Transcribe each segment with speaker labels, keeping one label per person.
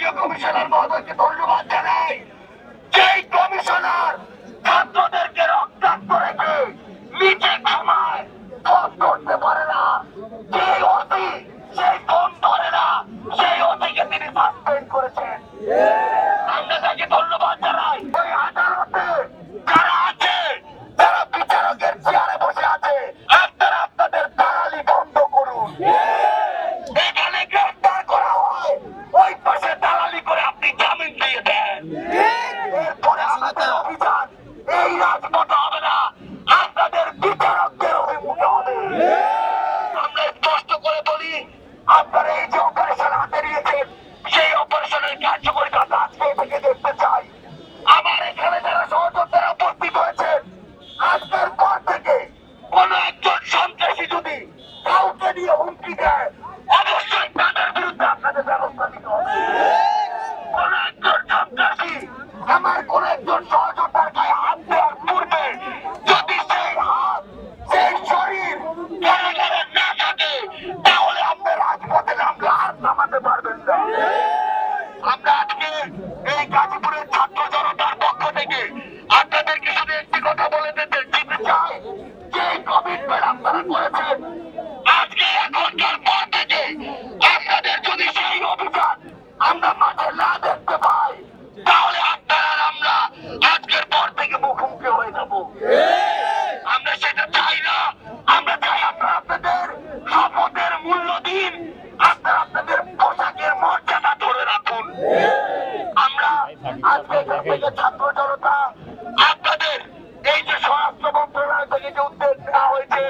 Speaker 1: বিভাগীয় কমিশনার মহোদয়কে ধন্যবাদ জানাই। যেই কমিশনার ছাত্রদেরকে রক্তাক্ত রেখে নিচে ঘুমায়, ফোন করতে পারে না, সেই অতি সেই ফোন ধরে না, সেই অতিকে তিনি সাসপেন্ড করেছেন। আমরা তাকে ধন্যবাদ জানাই। ওই আদালতে যারা আছে, যারা বিচারকের চেয়ারে বসে আছে, আপনারা আপনাদের দালালি বন্ধ করুন। এখানে গ্রেফতার করা হয়, ওই পাশে দালালি করে আপনি জামিন দিয়ে দেন। এরপরে আমাদের অভিযান এই রাজপথে হবে না, আপনাদের বিচারকদের অভিমুখে হবে। আমরা স্পষ্ট করে বলি, আপনারা এই যে অপারেশন হাতে নিয়েছেন, সেই অপারেশনের কার্যকরিতা আজকে থেকে দেখতে চাই। আমার এখানে যারা সহযোদ্ধারা উপস্থিত হয়েছেন, আজকের পর থেকে কোন একজন সন্ত্রাসী যদি কাউকে দিয়ে হুমকি দেয়, অবশ্যই তাদের বিরুদ্ধে আপনাদের ব্যবস্থা নিতে হবে। কোন একজন সন্ত্রাসী আমার কোন একজন সহযোদ্ধার গায়ে হাত দেওয়ার পূর্বে যদি সেই হাত, সেই শরীর কারাগারে না থাকে, তাহলে আপনি রাজপথে নামলে হাত নামাতে পারবেন না। আমরা আজকে এই গাজীপুরের ছাত্র জনতার পক্ষ থেকে আপনাদেরকে শুধু একটি কথা বলে দিতে চাই, যে কমিটমেন্ট আপনারা করেছেন, আজকে এখনকার পর থেকে আপনাদের যদি সেই অভিযান আমরা মাঠে না দেখতে পাই, তাহলে আপনারা আর আমরা আজকের পর থেকে মুখোমুখি হয়ে যাব। আমরা সেটা চাই না। আমরা চাই আপনারা আপনাদের শপথের মূল্য দিন, আপনারা আপনাদের পোশাকের মর্যাদা ধরে রাখুন। আমরা আজকে এখান থেকে ছাত্র জনতা আপনাদের এই যে স্বরাষ্ট্র মন্ত্রণালয় থেকে যে উদ্যোগ নেওয়া হয়েছে,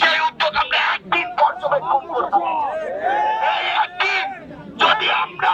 Speaker 1: সেই উদ্যোগ আমরা একদিন পর্যবেক্ষণ করব। এই একদিন যদি আমরা